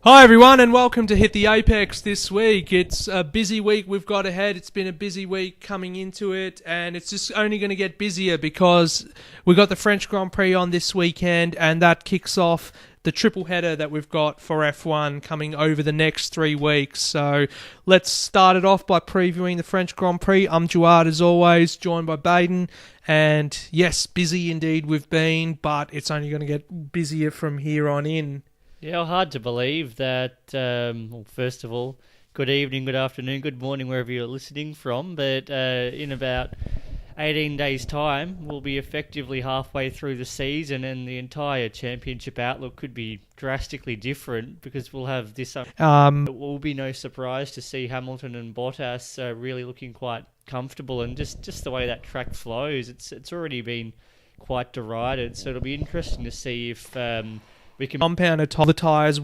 Hi everyone and welcome to Hit the Apex this week. It's a busy week we've got ahead. It's been a busy week coming into it and it's just only going to get busier because we got the French Grand Prix on this weekend and that kicks off the triple header that we've got for F1 coming over the next 3 weeks. So let's start it off by previewing the French Grand Prix. I'm Duard as always, joined by Baden. And yes, busy indeed we've been, but it's only going to get busier from here on in. Yeah, hard to believe that, first of all, good evening, good afternoon, good morning, wherever you're listening from. But in about 18 days' time, we'll be effectively halfway through the season and the entire championship outlook could be drastically different because we'll have this... It will be no surprise to see Hamilton and Bottas really looking quite comfortable and just the way that track flows. It's already been quite derided, so it'll be interesting to see if... Compounded the tyres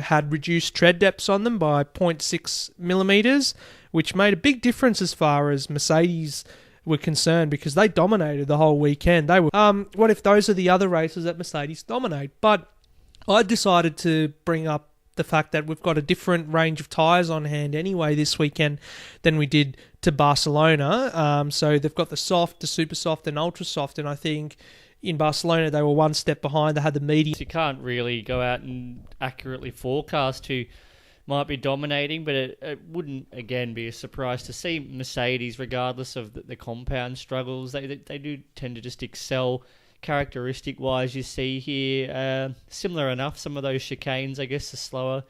had reduced tread depths on them by 0.6 millimetres, which made a big difference as far as Mercedes were concerned because they dominated the whole weekend. They were. What if those are the other races that Mercedes dominate? But I decided to bring up the fact that we've got a different range of tyres on hand anyway this weekend than we did to Barcelona. So they've got the soft, the super soft, and ultra soft, and I think. In Barcelona, they were one step behind. They had the medium. You can't really go out and accurately forecast who might be dominating, but it wouldn't, again, be a surprise to see Mercedes, regardless of the compound struggles. They do tend to just excel characteristic-wise, you see here. Similar enough, some of those chicanes, I guess, the slower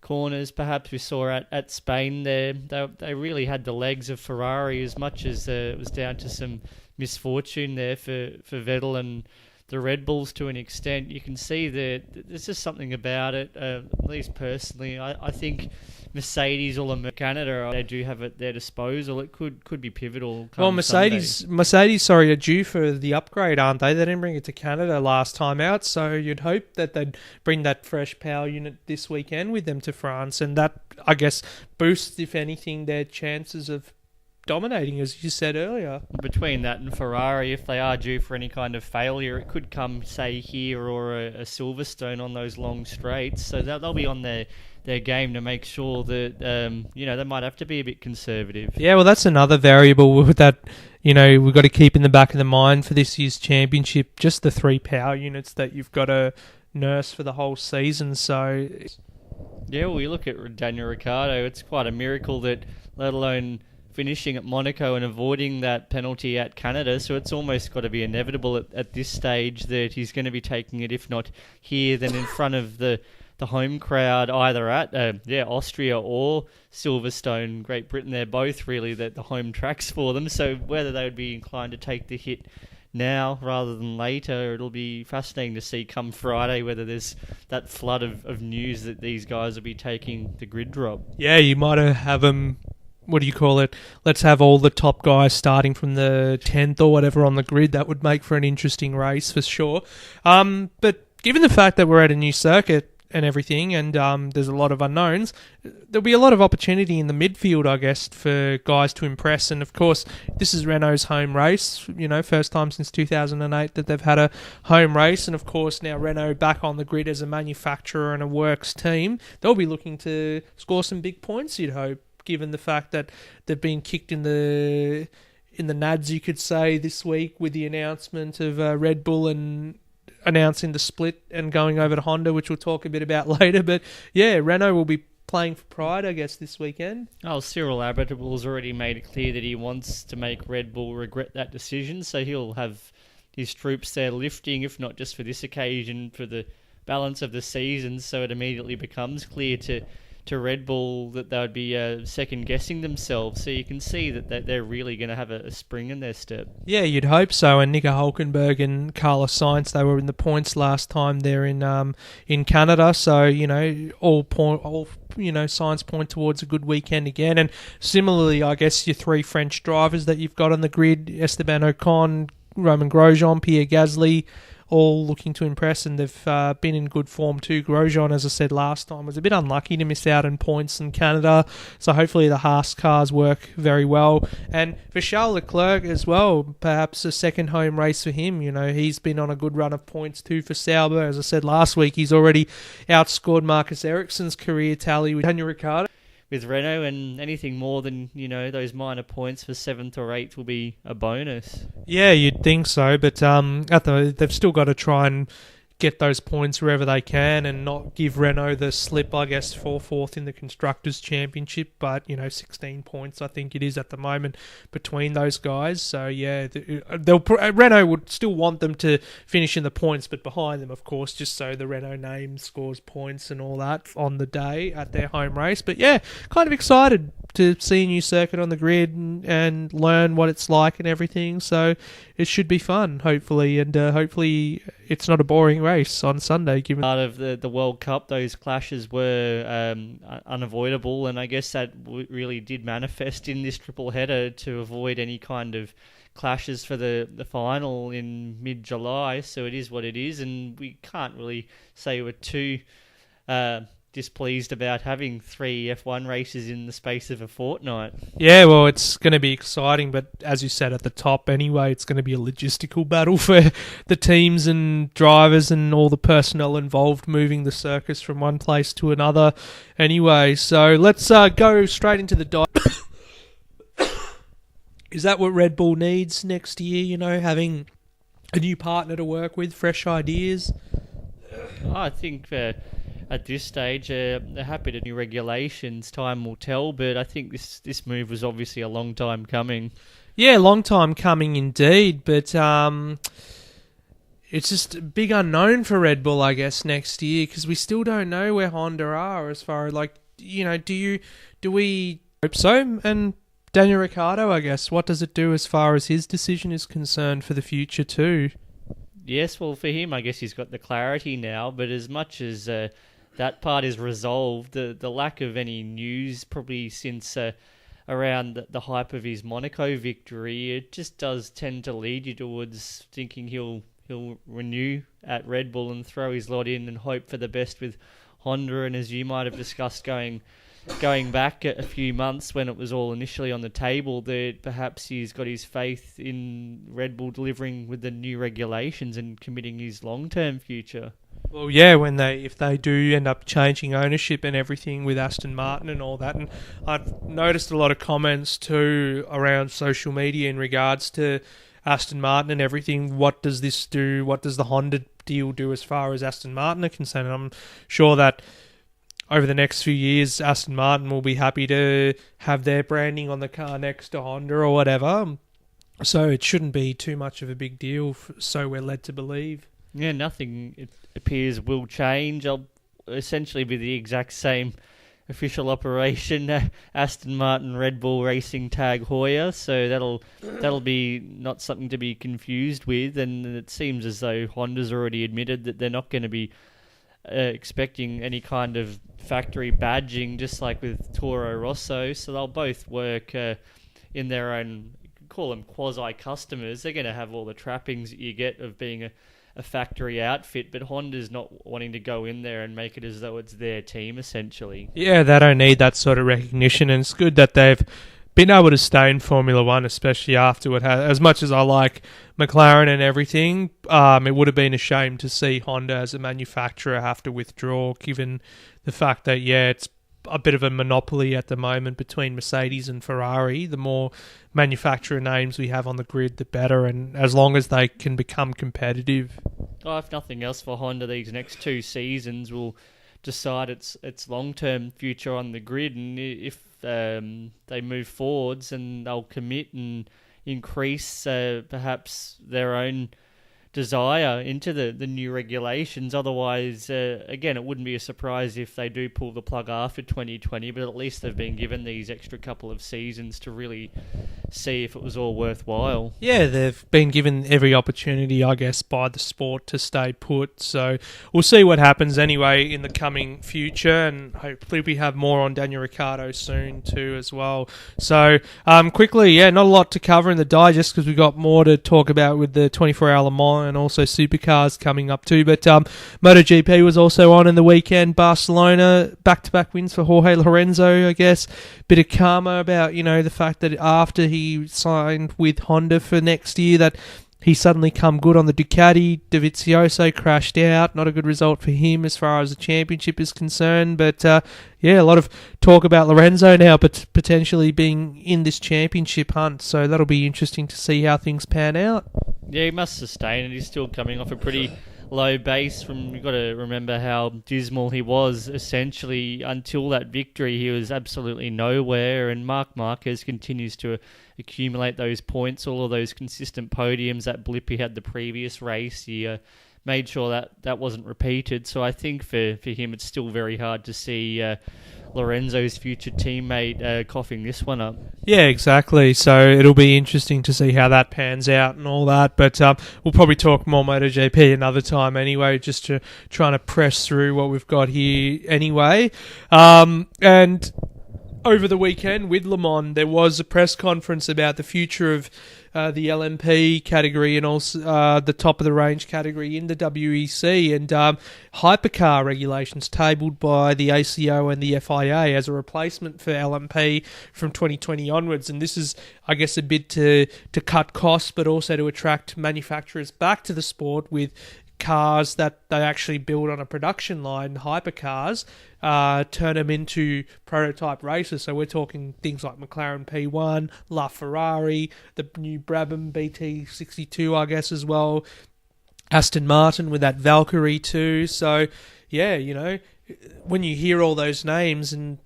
corners, perhaps we saw at Spain there. They really had the legs of Ferrari as much as it was down to some misfortune there for Vettel and the Red Bulls to an extent. You can see that there's just something about it, at least personally. I think Mercedes or Canada, they do have at their disposal. It could be pivotal. Well, Mercedes, are due for the upgrade, aren't they? They didn't bring it to Canada last time out, so you'd hope that they'd bring that fresh power unit this weekend with them to France, and that, I guess, boosts, if anything, their chances of dominating, as you said earlier. Between that and Ferrari, if they are due for any kind of failure, it could come, say, here or a Silverstone on those long straights. So they'll be on their game to make sure that, they might have to be a bit conservative. Yeah, well, that's another variable that, we've got to keep in the back of the mind for this year's championship, just the 3 power units that you've got to nurse for the whole season. So, yeah, well, you look at Daniel Ricciardo, it's quite a miracle that, let alone finishing at Monaco and avoiding that penalty at Canada, so it's almost got to be inevitable at this stage that he's going to be taking it, if not here, then in front of the home crowd, either at Austria or Silverstone, Great Britain. They're both really the home tracks for them, so whether they would be inclined to take the hit now rather than later, it'll be fascinating to see come Friday whether there's that flood of news that these guys will be taking the grid drop. Yeah, you might have them... What do you call it? Let's have all the top guys starting from the 10th or whatever on the grid. That would make for an interesting race for sure. But given the fact that we're at a new circuit and everything and there's a lot of unknowns, there'll be a lot of opportunity in the midfield, I guess, for guys to impress. And of course, this is Renault's home race, first time since 2008 that they've had a home race. And of course, now Renault back on the grid as a manufacturer and a works team. They'll be looking to score some big points, you'd hope, given the fact that they've been kicked in the nads, you could say, this week with the announcement of Red Bull and announcing the split and going over to Honda, which we'll talk a bit about later. But yeah, Renault will be playing for pride, I guess, this weekend. Oh, Cyril Abiteboul's already made it clear that he wants to make Red Bull regret that decision, so he'll have his troops there lifting, if not just for this occasion, for the balance of the season, so it immediately becomes clear to Red Bull that they would be second-guessing themselves. So you can see that they're really going to have a spring in their step. Yeah, you'd hope so. And Nico Hülkenberg and Carlos Sainz, they were in the points last time there in Canada. So, all signs point towards a good weekend again. And similarly, I guess your 3 French drivers that you've got on the grid, Esteban Ocon, Romain Grosjean, Pierre Gasly, all looking to impress, and they've been in good form too. Grosjean, as I said last time, was a bit unlucky to miss out on points in Canada, so hopefully the Haas cars work very well. And for Charles Leclerc as well, perhaps a second home race for him. He's been on a good run of points too for Sauber. As I said last week, he's already outscored Marcus Ericsson's career tally with Daniel Ricciardo. With Renault, and anything more than, those minor points for 7th or 8th will be a bonus. Yeah, you'd think so, but they've still got to try and get those points wherever they can and not give Renault the slip, I guess, for 4th in the Constructors' Championship. But, 16 points I think it is at the moment between those guys. So, yeah, Renault would still want them to finish in the points, but behind them, of course, just so the Renault name scores points and all that on the day at their home race. But, yeah, kind of excited to see a new circuit on the grid and learn what it's like and everything. So it should be fun, hopefully, and hopefully it's not a boring race on Sunday. Given part of the World Cup, those clashes were unavoidable, and I guess that really did manifest in this triple header to avoid any kind of clashes for the final in mid-July. So it is what it is, and we can't really say we're too displeased about having 3 F1 races in the space of a fortnight. Yeah, well, it's going to be exciting, but as you said at the top anyway, it's going to be a logistical battle for the teams and drivers and all the personnel involved moving the circus from one place to another anyway. So let's go straight into the Is that what Red Bull needs next year, having a new partner to work with, fresh ideas? I think at this stage, they're happy to new regulations. Time will tell, but I think this move was obviously a long time coming. Yeah, long time coming indeed, but it's just a big unknown for Red Bull, I guess, next year, because we still don't know where Honda are as far as, do we hope so? And Daniel Ricciardo, I guess, what does it do as far as his decision is concerned for the future too? Yes, well, for him, I guess he's got the clarity now, but as much as that part is resolved, the lack of any news probably since around the hype of his Monaco victory, it just does tend to lead you towards thinking he'll renew at Red Bull and throw his lot in and hope for the best with Honda. And as you might have discussed going back a few months when it was all initially on the table, that perhaps he's got his faith in Red Bull delivering with the new regulations and committing his long-term future. Well, yeah, if they do end up changing ownership and everything with Aston Martin and all that, and I've noticed a lot of comments too around social media in regards to Aston Martin and everything. What does this do? What does the Honda deal do as far as Aston Martin are concerned? And I'm sure that over the next few years, Aston Martin will be happy to have their branding on the car next to Honda or whatever. So it shouldn't be too much of a big deal, so we're led to believe. Yeah, nothing, it appears, will change. I'll essentially be the exact same official operation, Aston Martin Red Bull Racing Tag Heuer, so that'll be not something to be confused with, and it seems as though Honda's already admitted that they're not going to be expecting any kind of factory badging, just like with Toro Rosso, so they'll both work in their own, call them quasi-customers. They're going to have all the trappings that you get of being a factory outfit, but Honda's not wanting to go in there and make it as though it's their team, essentially. Yeah, they don't need that sort of recognition, and it's good that they've been able to stay in Formula One, especially after it has. As much as I like McLaren and everything, it would have been a shame to see Honda as a manufacturer have to withdraw, given the fact that, it's a bit of a monopoly at the moment between Mercedes and Ferrari. The more manufacturer names we have on the grid, the better, and as long as they can become competitive. If nothing else, for Honda, these next 2 seasons will decide its long-term future on the grid, and if they move forwards, and they'll commit and increase perhaps their own desire into the new regulations. Otherwise, again, it wouldn't be a surprise if they do pull the plug after 2020, but at least they've been given these extra couple of seasons to really see if it was all worthwhile. Yeah, they've been given every opportunity, I guess, by the sport to stay put. So we'll see what happens anyway in the coming future, and hopefully we have more on Daniel Ricciardo soon too as well. So quickly, not a lot to cover in the digest because we've got more to talk about with the 24-hour Le Mans and also Supercars coming up too. But MotoGP was also on in the weekend. Barcelona, back-to-back wins for Jorge Lorenzo, I guess. Bit of karma about, the fact that after he signed with Honda for next year, that he suddenly come good on the Ducati. Dovizioso crashed out. Not a good result for him as far as the championship is concerned. But, a lot of talk about Lorenzo now, but potentially being in this championship hunt. So that'll be interesting to see how things pan out. Yeah, he must sustain it. He's still coming off a pretty low base. You've got to remember how dismal he was. Essentially, until that victory, he was absolutely nowhere. And Marc Marquez continues to accumulate those points, all of those consistent podiums. That blip he had the previous race, he made sure that wasn't repeated. So I think for him, it's still very hard to see Lorenzo's future teammate coughing this one up. Yeah, exactly. So it'll be interesting to see how that pans out and all that. But we'll probably talk more MotoGP another time anyway, just to trying to press through what we've got here anyway. And over the weekend with Le Mans, there was a press conference about the future of the LMP category and also the top of the range category in the WEC, and hypercar regulations tabled by the ACO and the FIA as a replacement for LMP from 2020 onwards. And this is, I guess, a bit to cut costs, but also to attract manufacturers back to the sport with cars that they actually build on a production line, hypercars, turn them into prototype races. So we're talking things like McLaren P1, LaFerrari, the new Brabham BT62, I guess, as well, Aston Martin with that Valkyrie too. So, yeah, when you hear all those names and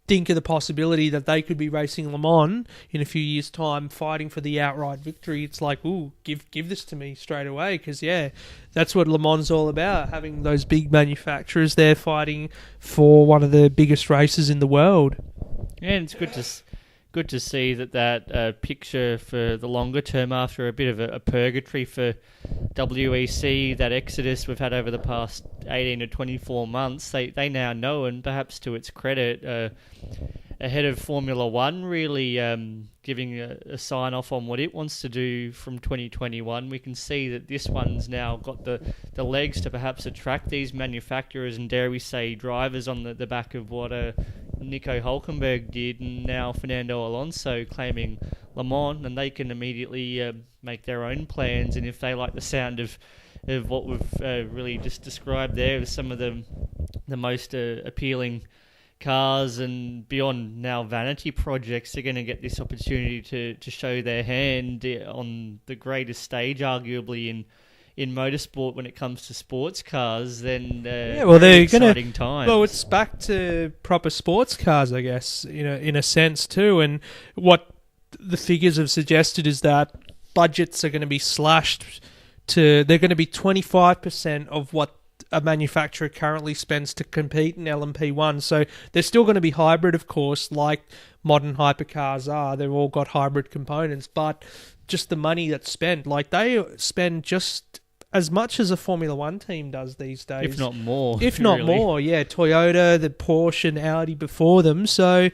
think of the possibility that they could be racing Le Mans in a few years' time, fighting for the outright victory, it's like, ooh, give this to me straight away, because that's what Le Mans is all about, having those big manufacturers there fighting for one of the biggest races in the world. Yeah, and it's good to see that picture for the longer term after a bit of a purgatory for WEC, that exodus we've had over the past 18 to 24 months. They now know, and perhaps to its credit, ahead of Formula One, really giving a sign-off on what it wants to do from 2021. We can see that this one's now got the legs to perhaps attract these manufacturers and, dare we say, drivers on the back of what Nico Hülkenberg did, and now Fernando Alonso claiming Le Mans, and they can immediately make their own plans. And if they like the sound of what we've really just described there, as some of the most appealing cars and beyond now vanity projects, they're going to get this opportunity to show their hand on the greatest stage, arguably in motorsport when it comes to sports cars. Then they're exciting times. Well, it's back to proper sports cars, I guess, in a sense too. And what the figures have suggested is that budgets are going to be slashed they're going to be 25% of what a manufacturer currently spends to compete in LMP1. So they're still going to be hybrid, of course, like modern hypercars are. They've all got hybrid components, but just the money that's spent, like they spend just as much as a Formula One team does these days. If not more. More, yeah. Toyota, the Porsche and Audi before them. So,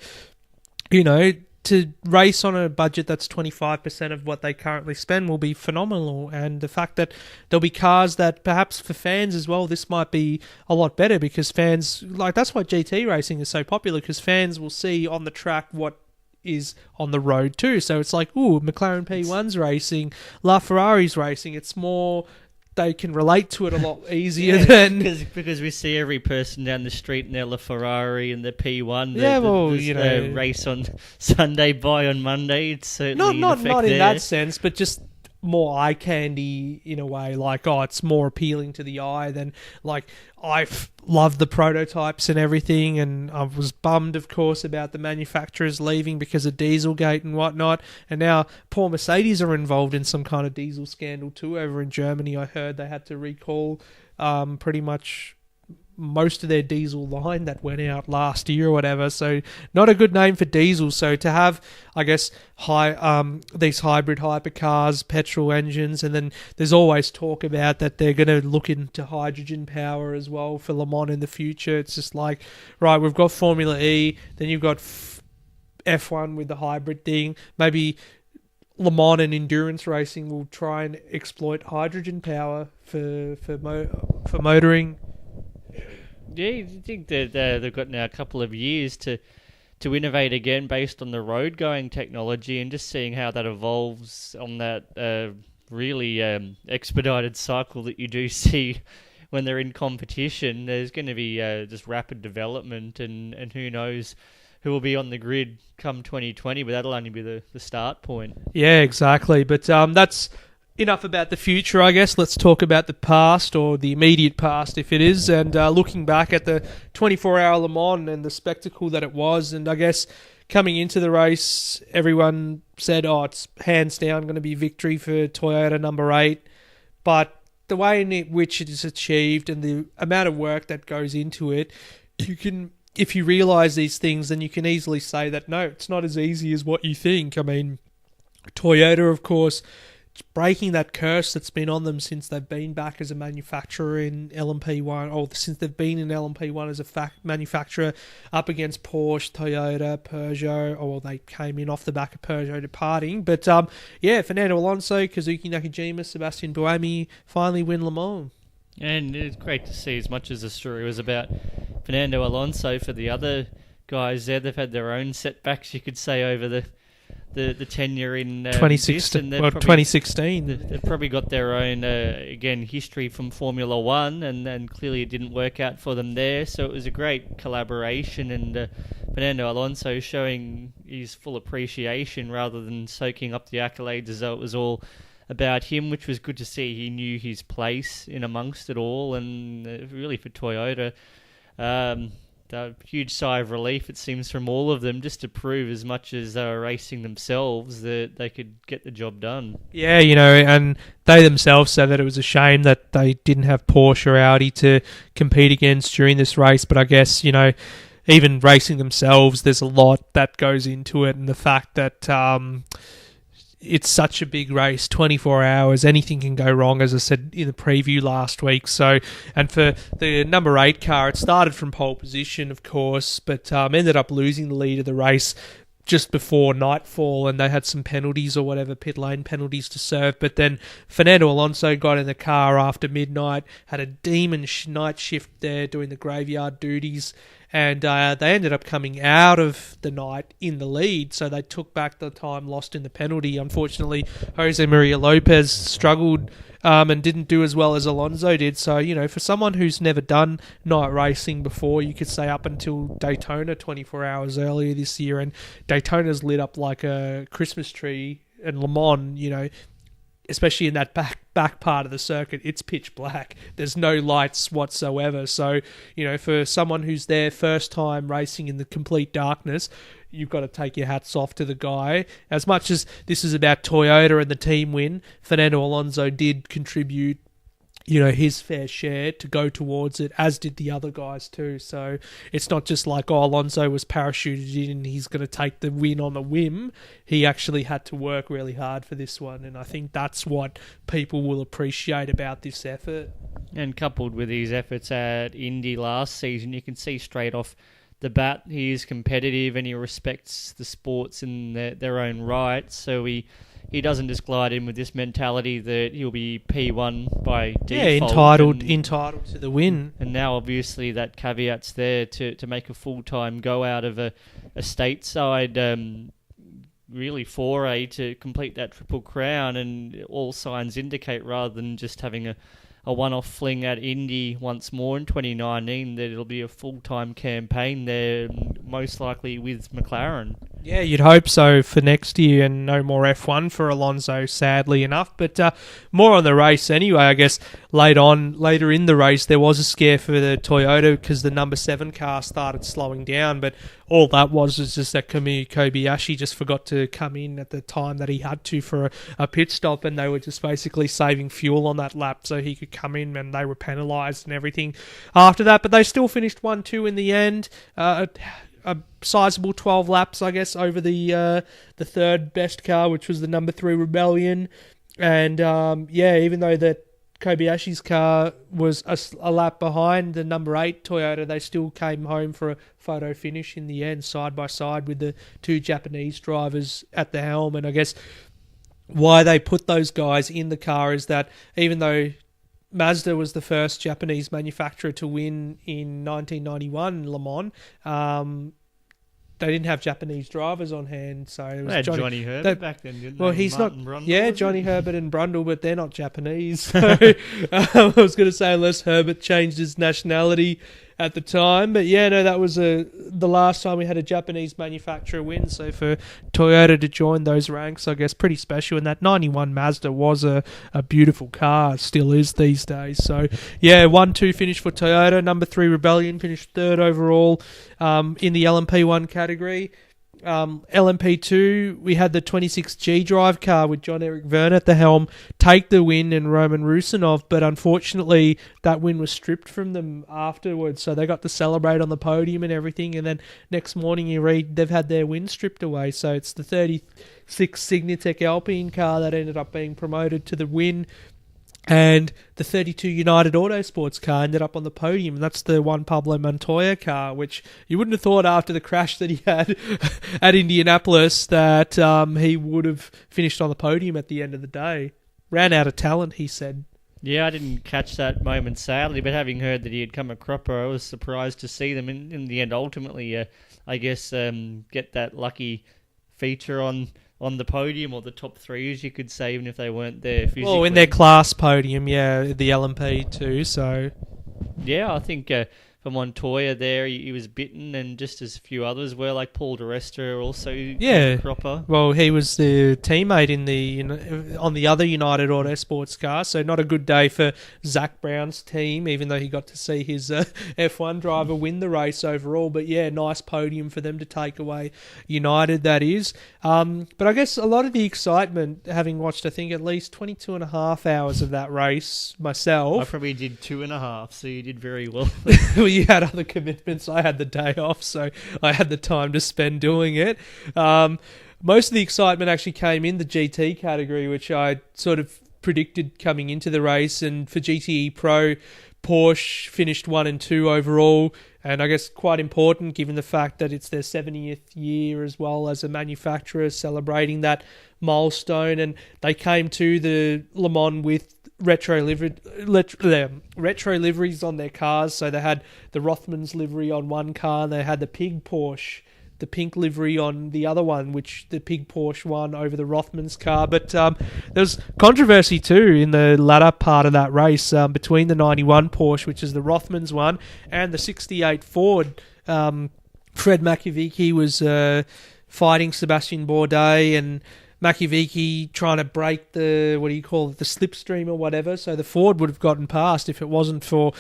to race on a budget that's 25% of what they currently spend will be phenomenal. And the fact that there'll be cars that perhaps for fans as well, this might be a lot better, because fans, that's why GT racing is so popular, because fans will see on the track what is on the road too. So it's like, ooh, McLaren P1's racing, LaFerrari's racing. It's more, they can relate to it a lot easier than... Because we see every person down the street in their LaFerrari and their P1. Race on Sunday, buy on Monday. It's certainly not in that sense, but just more eye candy in a way. It's more appealing to the eye than I love the prototypes and everything, and I was bummed, of course, about the manufacturers leaving because of Dieselgate and whatnot. And now poor Mercedes are involved in some kind of diesel scandal too over in Germany. I heard they had to recall pretty much most of their diesel line that went out last year or whatever. So not a good name for diesel. So to have, I guess, these hybrid hypercars, petrol engines, and then there's always talk about that they're going to look into hydrogen power as well for Le Mans in the future. It's just like, right, we've got Formula E, then you've got F1 with the hybrid thing, maybe Le Mans and endurance racing will try and exploit hydrogen power for motoring. Yeah, you think that they've got now a couple of years to innovate again based on the road going technology, and just seeing how that evolves on that really expedited cycle that you do see when they're in competition. There's going to be just rapid development, and who knows who will be on the grid come 2020, but that'll only be the start point. Yeah, exactly. But that's enough about the future, I guess. Let's talk about the past, or the immediate past if it is, and looking back at the 24-hour Le Mans and the spectacle that it was. And I guess coming into the race, everyone said, it's hands down going to be victory for Toyota number 8. But the way in which it is achieved and the amount of work that goes into it, if you realise these things, then you can easily say that, no, it's not as easy as what you think. I mean, Toyota, of course, breaking that curse that's been on them since they've been back as a manufacturer in LMP1, or since they've been in LMP1 as a manufacturer, up against Porsche, Toyota, Peugeot, or they came in off the back of Peugeot departing. But Fernando Alonso, Kazuki Nakajima, Sebastian Buemi finally win Le Mans. And it's great to see, as much as the story was about Fernando Alonso, for the other guys there, they've had their own setbacks, you could say, over the tenure in 2016. They've probably got their own, history from Formula One, and clearly it didn't work out for them there. So it was a great collaboration, and Fernando Alonso showing his full appreciation rather than soaking up the accolades as though it was all about him, which was good to see. He knew his place in amongst it all, and really for Toyota, a huge sigh of relief, it seems, from all of them, just to prove, as much as they were racing themselves, that they could get the job done. Yeah, and they themselves said that it was a shame that they didn't have Porsche or Audi to compete against during this race, but I guess, even racing themselves, there's a lot that goes into it, and the fact that it's such a big race, 24 hours, anything can go wrong, as I said in the preview last week. So, and for the number 8 car, it started from pole position, of course, but ended up losing the lead of the race just before nightfall, and they had some penalties or whatever, pit lane penalties to serve. But then Fernando Alonso got in the car after midnight, had a demon night shift there doing the graveyard duties, and they ended up coming out of the night in the lead, so they took back the time lost in the penalty. Unfortunately, Jose Maria Lopez struggled and didn't do as well as Alonso did. So, for someone who's never done night racing before, you could say up until Daytona 24 hours earlier this year, and Daytona's lit up like a Christmas tree, and Le Mans, especially in that back part of the circuit, it's pitch black. There's no lights whatsoever. So, for someone who's there first time racing in the complete darkness, you've got to take your hats off to the guy. As much as this is about Toyota and the team win, Fernando Alonso did contribute, his fair share to go towards it, as did the other guys too. So it's not just like, Alonso was parachuted in and he's going to take the win on a whim. He actually had to work really hard for this one, and I think that's what people will appreciate about this effort. And coupled with his efforts at Indy last season, you can see straight off the bat he is competitive and he respects the sports in their own right. So he doesn't just glide in with this mentality that he'll be P1 by default. Yeah, entitled to the win. And now, obviously, that caveat's there to make a full-time go out of a stateside really foray to complete that Triple Crown, and all signs indicate, rather than just having a one-off fling at Indy once more in 2019, that it'll be a full-time campaign there, most likely with McLaren. Yeah, you'd hope so for next year, and no more F1 for Alonso, sadly enough. But more on the race anyway. I guess later in the race, there was a scare for the Toyota because the number 7 car started slowing down. But all that was just that Kamui Kobayashi just forgot to come in at the time that he had to for a pit stop, and they were just basically saving fuel on that lap so he could come in, and they were penalised and everything after that. But they still finished 1-2 in the end. A sizable 12 laps, I guess, over the third best car, which was the number 3 Rebellion. And even though that Kobayashi's car was a lap behind the number 8 Toyota, they still came home for a photo finish in the end, side by side with the 2 Japanese drivers at the helm. And I guess why they put those guys in the car is that even though Mazda was the first Japanese manufacturer to win in 1991 Le Mans, they didn't have Japanese drivers on hand, so it was They had Johnny Herbert back then, didn't well, they? he's Martin not. Brundle, Yeah, was Johnny it? Herbert and Brundle, but they're not Japanese. So I was going to say unless Herbert changed his nationality at the time, but yeah, no, that was the last time we had a Japanese manufacturer win. So for Toyota to join those ranks, I guess pretty special. And that '91 Mazda was a beautiful car, still is these days. So yeah, 1-2 finish for Toyota. Number 3 Rebellion finished third overall in the LMP1 category. LMP2, we had the 26G drive car with John-Eric Verne at the helm take the win and Roman Rusinov, but unfortunately that win was stripped from them afterwards, so they got to celebrate on the podium and everything, and then next morning you read they've had their win stripped away. So it's the 36 Signatech Alpine car that ended up being promoted to the win, and the 32 United Autosports car ended up on the podium. And that's the Juan Pablo Montoya car, which you wouldn't have thought after the crash that he had at Indianapolis that he would have finished on the podium at the end of the day. Ran out of talent, he said. Yeah, I didn't catch that moment, sadly, but having heard that he had come a cropper, I was surprised to see them in the end ultimately, I guess, get that lucky feature on the podium, or the top 3, as you could say, even if they weren't there physically. Well, in their class podium, yeah, the LMP too, so... Yeah, I think for Montoya there, he was bitten, and just as a few others were, like Paul di Resta also yeah. cropper. Well, he was the teammate on the other United Autosports car, so not a good day for Zach Brown's team, even though he got to see his F1 driver win the race overall. But yeah, nice podium for them to take away United, that is. But I guess a lot of the excitement, having watched, I think, at least 22 and a half hours of that race myself. I probably did 2.5, so you did very well. You had other commitments. I had the day off, so I had the time to spend doing it. Most of the excitement actually came in the GT category, which I sort of predicted coming into the race. And for GTE Pro, Porsche finished 1 and 2 overall. And I guess quite important given the fact that it's their 70th year as well as a manufacturer, celebrating that milestone. And they came to the Le Mans with retro liveries on their cars. So they had the Rothmans livery on one car, and they had the Pig Porsche, the pink livery on the other one, which the Pig Porsche won over the Rothmans car. But there was controversy too in the latter part of that race between the 91 Porsche, which is the Rothmans one, and the 68 Ford. Fred Makovici was fighting Sebastian Bourdais, and Makovici trying to break the slipstream or whatever. So the Ford would have gotten past if it wasn't for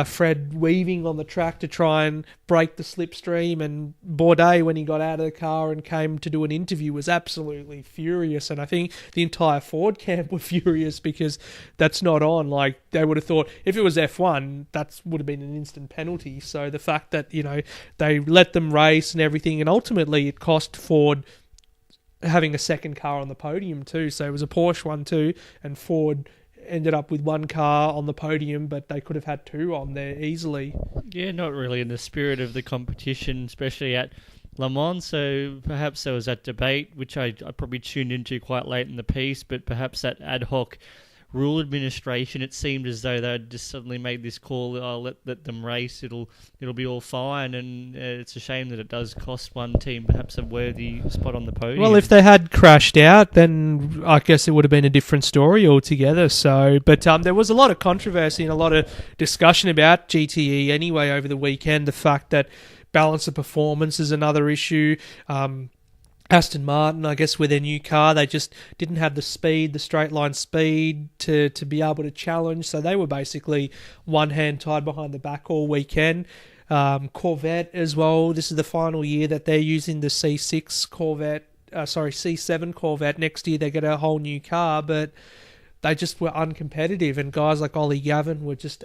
Fred weaving on the track to try and break the slipstream. And Bourdais, when he got out of the car and came to do an interview, was absolutely furious. And I think the entire Ford camp were furious because that's not on. Like, they would have thought if it was F1, that would have been an instant penalty. So the fact that, they let them race and everything, and ultimately it cost Ford having a second car on the podium too. So it was a Porsche 1-2, and Ford ended up with one car on the podium, but they could have had 2 on there easily. Yeah, not really in the spirit of the competition, especially at Le Mans. So perhaps there was that debate, which I probably tuned into quite late in the piece, but perhaps that ad hoc rule administration, it seemed as though they had just suddenly made this call, let them race, it'll be all fine, and it's a shame that it does cost one team perhaps a worthy spot on the podium. Well, if they had crashed out, then I guess it would have been a different story altogether. So, but there was a lot of controversy and a lot of discussion about GTE anyway over the weekend. The fact that balance of performance is another issue. Aston Martin, I guess, with their new car, they just didn't have the speed, the straight line speed to be able to challenge. So they were basically one hand tied behind the back all weekend. Corvette as well. This is the final year that they're using the C7 Corvette. Next year they get a whole new car, but they just were uncompetitive. And guys like Ollie Gavin were just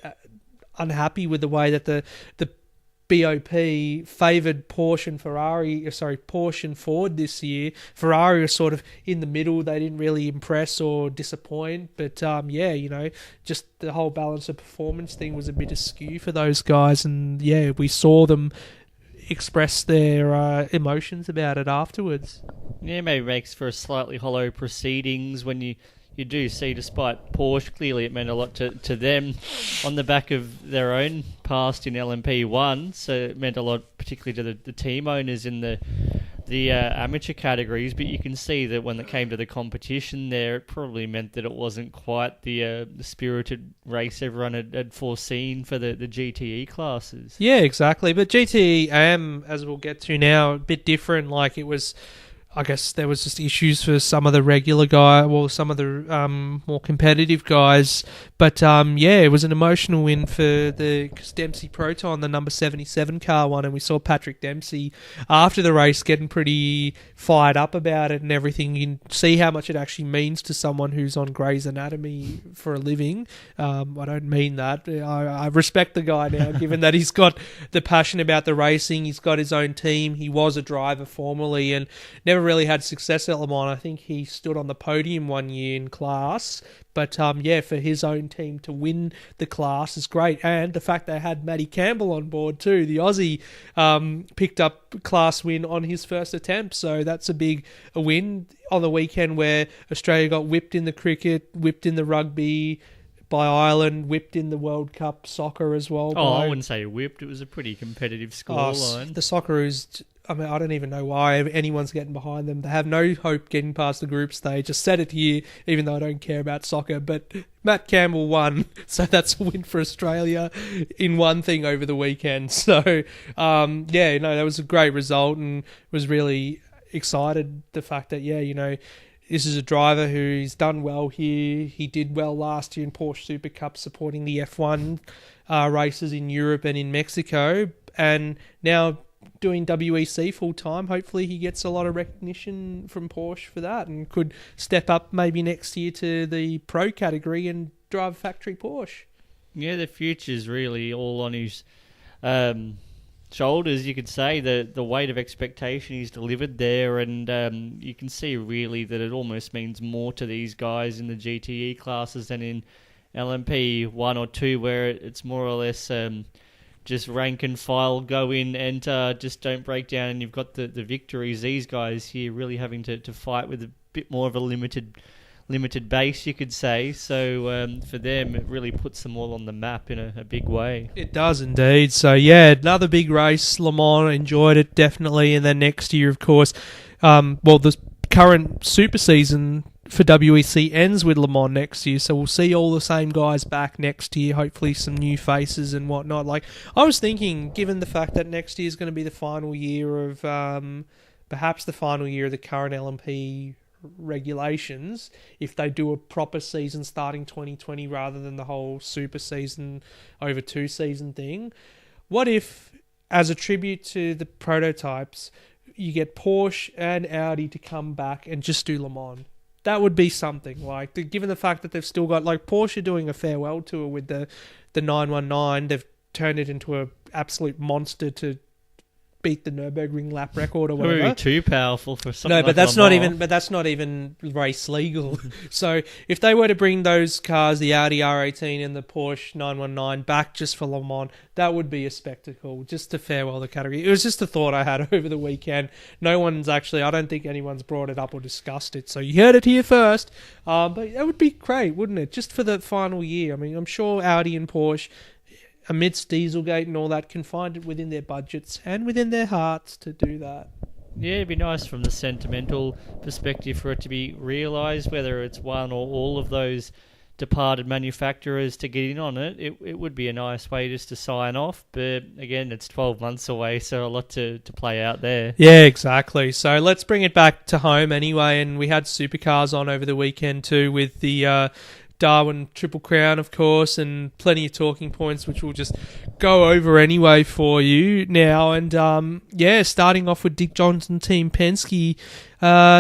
unhappy with the way that the BOP favoured Porsche and Ford this year. Ferrari was sort of in the middle. They didn't really impress or disappoint. But just the whole balance of performance thing was a bit askew for those guys. And yeah, we saw them express their emotions about it afterwards. Yeah, maybe makes for a slightly hollow proceedings when you do see, despite Porsche, clearly it meant a lot to them on the back of their own past in LMP1, so it meant a lot particularly to the team owners in the amateur categories, but you can see that when it came to the competition there, it probably meant that it wasn't quite the spirited race everyone had foreseen for the GTE classes. Yeah, exactly, but GTE AM, as we'll get to now, a bit different. Like, it was, I guess there was just issues for some of the regular some of the more competitive guys. But yeah, it was an emotional win for the Dempsey Proton, the number 77 car won, and we saw Patrick Dempsey after the race getting pretty fired up about it and everything. You can see how much it actually means to someone who's on Grey's Anatomy for a living. I don't mean that. I respect the guy now, given that he's got the passion about the racing. He's got his own team. He was a driver formerly and never really had success at Le Mans. I think he stood on the podium one year in class. But yeah, for his own team to win the class is great. And the fact they had Matty Campbell on board too, the Aussie, picked up class win on his first attempt. So that's a big win on the weekend where Australia got whipped in the cricket, whipped in the rugby by Ireland, whipped in the World Cup soccer as well. I wouldn't say whipped. It was a pretty competitive scoreline. The Socceroos, I mean, I don't even know why anyone's getting behind them. They have no hope getting past the group stage. Just said it here, even though I don't care about soccer. But Matt Campbell won, so that's a win for Australia in one thing over the weekend. So, yeah, no, that was a great result and was really excited. The fact that, yeah, you know, this is a driver who's done well here. He did well last year in Porsche Super Cup supporting the F1 races in Europe and in Mexico. And now doing WEC full time. Hopefully he gets a lot of recognition from Porsche for that and could step up maybe next year to the pro category and drive factory Porsche. Yeah, the future's really all on his shoulders, you could say. The weight of expectation he's delivered there, and you can see really that it almost means more to these guys in the GTE classes than in LMP 1 or 2, where it's more or less just rank and file, go in, enter, just don't break down, and you've got the victories. These guys here really having to fight with a bit more of a limited base, you could say. So for them, it really puts them all on the map in a big way. It does indeed. So yeah, another big race. Le Mans, enjoyed it definitely, and then next year, of course, the current super season for WEC ends with Le Mans next year, so we'll see all the same guys back next year, hopefully some new faces and whatnot. Like, I was thinking, given the fact that next year is going to be the final year of, perhaps the final year of the current LMP regulations, if they do a proper season starting 2020 rather than the whole super season over 2 season thing, what if, as a tribute to the prototypes, you get Porsche and Audi to come back and just do Le Mans? That would be something. Like, given the fact that they've still got, like, Porsche doing a farewell tour with the 919, they've turned it into an absolute monster to beat the Nürburgring lap record or whatever. Very too powerful for something. No, but that's not even. But that's not even race legal. So if they were to bring those cars, the Audi R18 and the Porsche 919, back just for Le Mans, that would be a spectacle. Just to farewell the category. It was just a thought I had over the weekend. No one's actually. I don't think anyone's brought it up or discussed it. So you heard it here first. But that would be great, wouldn't it? Just for the final year. I mean, I'm sure Audi and Porsche, amidst Dieselgate and all that, can find it within their budgets and within their hearts to do that. Yeah, it'd be nice from the sentimental perspective for it to be realised, whether it's one or all of those departed manufacturers to get in on it. It would be a nice way just to sign off, but again, it's 12 months away, so a lot to play out there. Yeah, exactly. So let's bring it back to home anyway, and we had Supercars on over the weekend too with the Darwin Triple Crown, of course, and plenty of talking points, which we'll just go over anyway for you now. And yeah, starting off with Dick Johnson Team Penske,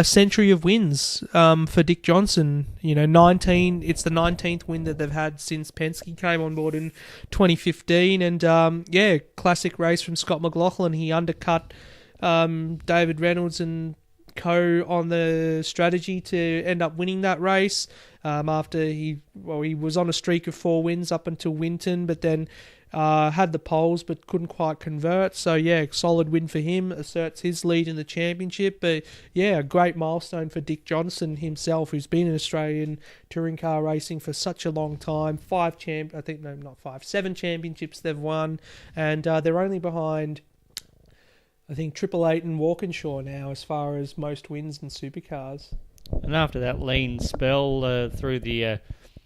century of wins for Dick Johnson. You know, 19. It's the 19th win that they've had since Penske came on board in 2015. And yeah, classic race from Scott McLaughlin. He undercut David Reynolds and co on the strategy to end up winning that race after he was on a streak of 4 wins up until Winton, but then had the poles but couldn't quite convert. So, yeah, solid win for him, asserts his lead in the championship. But, yeah, a great milestone for Dick Johnson himself, who's been in Australian touring car racing for such a long time. 7 championships they've won. And they're only behind, I think, Triple Eight and Walkinshaw now as far as most wins in supercars. And after that lean spell through the,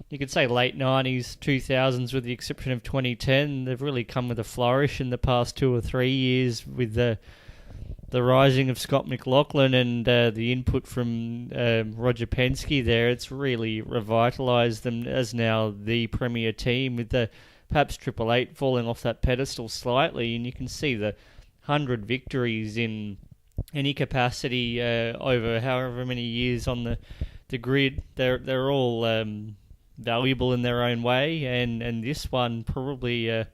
you could say, late 90s, 2000s, with the exception of 2010, they've really come with a flourish in the past 2 or 3 years with the rising of Scott McLaughlin and the input from Roger Penske there. It's really revitalised them as now the premier team, with the perhaps Triple Eight falling off that pedestal slightly, and you can see the 100 victories in any capacity over however many years on the grid. They're all valuable in their own way, and this one probably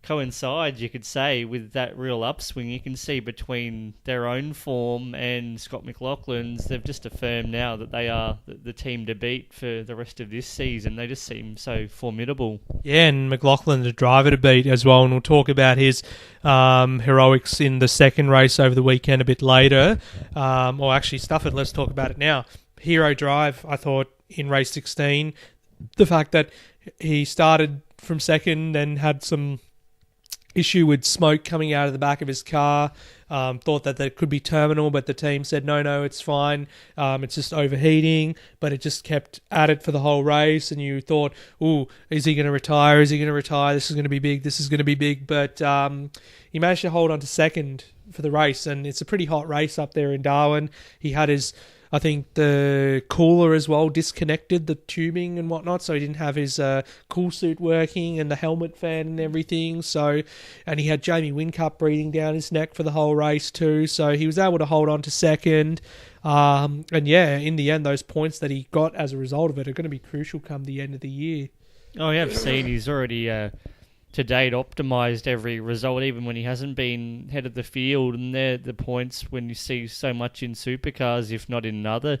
coincides, you could say, with that real upswing. You can see between their own form and Scott McLaughlin's, they've just affirmed now that they are the team to beat for the rest of this season. They just seem so formidable. Yeah, and McLaughlin the driver to beat as well, and we'll talk about his heroics in the second race over the weekend a bit later. Or actually, stuff it, let's talk about it now. Hero drive, I thought, in race 16, the fact that he started from second and had some issue with smoke coming out of the back of his car. Thought that could be terminal, but the team said, no, it's fine. It's just overheating, but it just kept at it for the whole race, and you thought, is he going to retire? This is going to be big. But he managed to hold on to second for the race, and it's a pretty hot race up there in Darwin. He had his, I think, the cooler as well disconnected, the tubing and whatnot, so he didn't have his cool suit working and the helmet fan and everything. So, and he had Jamie Whincup breathing down his neck for the whole race too. So he was able to hold on to second. And yeah, in the end, those points that he got as a result of it are going to be crucial come the end of the year. Oh, yeah, I've seen he's already to date optimised every result, even when he hasn't been head of the field, and they're the points when you see so much in supercars, if not in other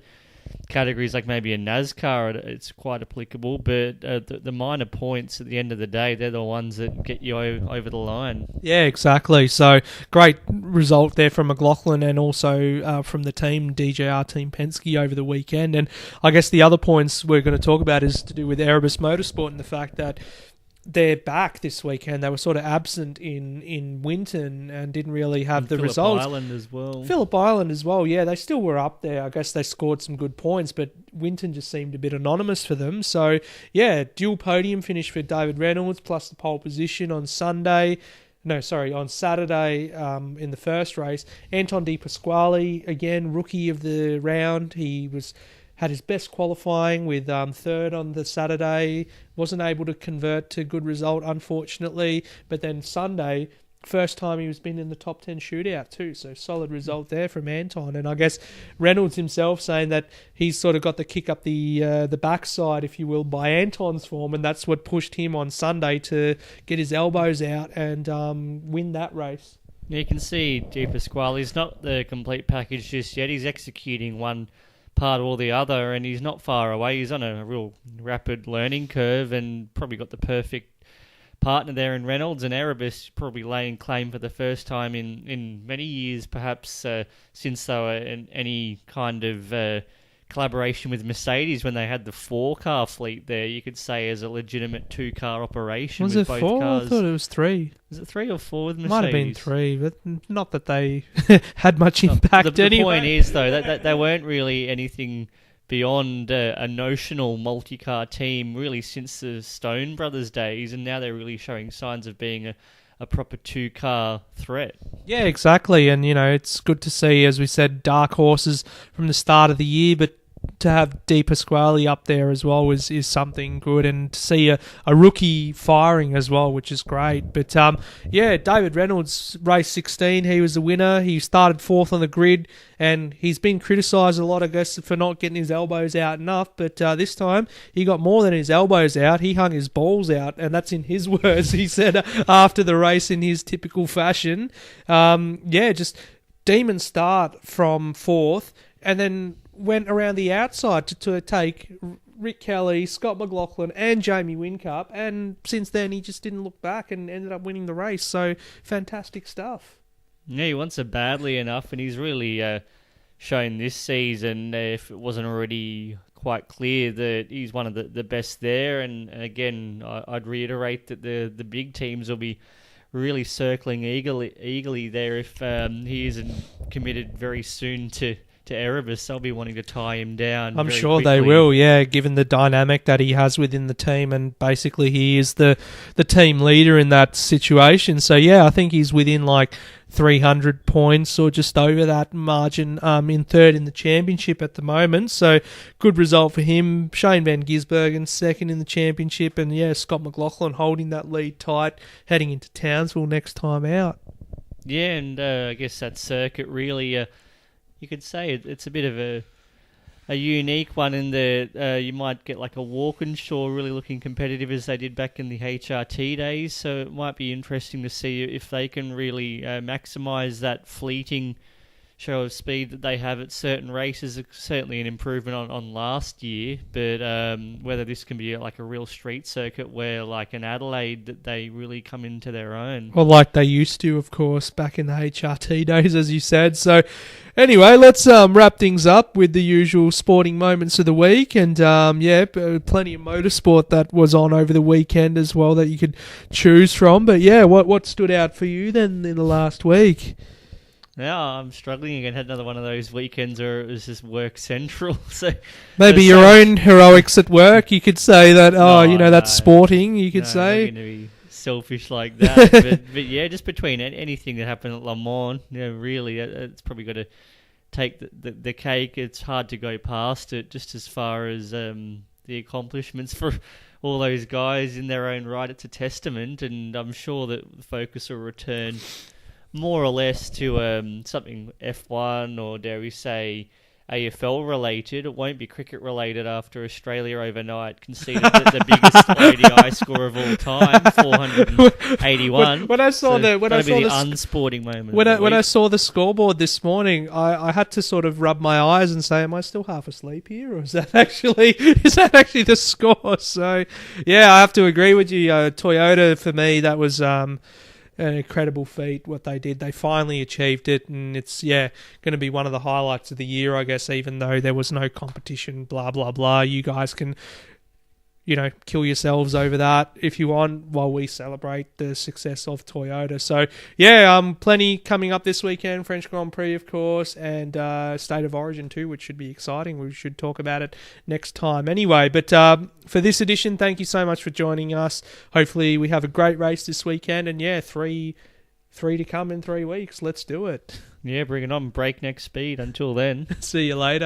categories like maybe a NASCAR, it's quite applicable, but the minor points at the end of the day, they're the ones that get you over the line. Yeah, exactly. So great result there from McLaughlin, and also from the team, DJR Team Penske, over the weekend. And I guess the other points we're going to talk about is to do with Erebus Motorsport and the fact that they're back this weekend. They were sort of absent in Winton and didn't really have the results. Phillip Island as well, yeah. They still were up there. I guess they scored some good points, but Winton just seemed a bit anonymous for them. So, yeah, dual podium finish for David Reynolds, plus the pole position on Saturday in the first race. Anton De Pasquale, again, rookie of the round. He had his best qualifying with third on the Saturday. Wasn't able to convert to good result, unfortunately. But then Sunday, first time he was been in the top 10 shootout too. So solid result there from Anton. And I guess Reynolds himself saying that he's sort of got the kick up the backside, if you will, by Anton's form. And that's what pushed him on Sunday to get his elbows out and win that race. Yeah, you can see De Pasquale's not the complete package just yet. He's executing one part or the other, and he's not far away. He's on a real rapid learning curve and probably got the perfect partner there in Reynolds, and Erebus probably laying claim for the first time in many years, perhaps since they were in any kind of collaboration with Mercedes when they had the 4-car fleet there, you could say, as a legitimate 2-car operation. Was with it both 4? cars. I thought it was 3. Was it 3 or 4 with Mercedes? Might have been 3, but not that they had much impact anyway. The point is, though, that they weren't really anything beyond a notional multi-car team really since the Stone Brothers days, and now they're really showing signs of being a proper 2-car threat. Yeah, exactly. And, it's good to see, as we said, dark horses from the start of the year, but to have De Pasquale up there as well is something good, and to see a rookie firing as well, which is great. But David Reynolds, race 16, he was the winner. He started 4th on the grid, and he's been criticised a lot, I guess, for not getting his elbows out enough, but this time he got more than his elbows out. He hung his balls out, and that's in his words. He said after the race in his typical fashion. Just demon start from 4th, and then went around the outside to take Rick Kelly, Scott McLaughlin, and Jamie Whincup, and since then he just didn't look back and ended up winning the race. So fantastic stuff. Yeah, he wants it badly enough, and he's really shown this season, if it wasn't already quite clear, that he's one of the best there. And again, I'd reiterate that the big teams will be really circling eagerly there if he isn't committed very soon to Erebus. They'll be wanting to tie him down. I'm very sure quickly. they will, yeah, given the dynamic that he has within the team, and basically he is the team leader in that situation. So yeah, I think he's within like 300 points or just over that margin in third in the championship at the moment. So good result for him. Shane Van Gisbergen second in the championship, and yeah, Scott McLaughlin holding that lead tight heading into Townsville next time out. Yeah, and I guess that circuit really, you could say it's a bit of a unique one in that you might get like a Walkinshaw really looking competitive as they did back in the HRT days. So it might be interesting to see if they can really maximise that fleeting show of speed that they have at certain races. It's certainly an improvement on last year, but whether this can be like a real street circuit where, like in Adelaide, that they really come into their own. Well, like they used to, of course, back in the HRT days, as you said. So anyway, let's wrap things up with the usual sporting moments of the week. And plenty of motorsport that was on over the weekend as well that you could choose from. But yeah, what stood out for you then in the last week? Now I'm struggling again. Had another one of those weekends where it was just work central. So maybe your own heroics at work. You could say that. That's sporting. You could say. I'm not going to be selfish like that. but yeah, just between anything that happened at Le Mans, really, it's probably got to take the cake. It's hard to go past it. Just as far as the accomplishments for all those guys in their own right, it's a testament, and I'm sure that the focus will return more or less to something F1 or, dare we say, AFL related. It won't be cricket related after Australia overnight conceded the biggest ODI score of all time, 481. When I saw the unsporting moment. When I saw the scoreboard this morning, I had to sort of rub my eyes and say, "Am I still half asleep here, or is that actually the score?" So yeah, I have to agree with you. Toyota, for me, that was an incredible feat, what they did. They finally achieved it, and it's, going to be one of the highlights of the year, I guess, even though there was no competition, blah, blah, blah. You guys can, kill yourselves over that if you want, while we celebrate the success of Toyota. So, plenty coming up this weekend. French Grand Prix, of course, and State of Origin too, which should be exciting. We should talk about it next time anyway. But for this edition, thank you so much for joining us. Hopefully we have a great race this weekend, and three to come in 3 weeks. Let's do it. Yeah, bring it on. Breakneck speed. Until then. See you later.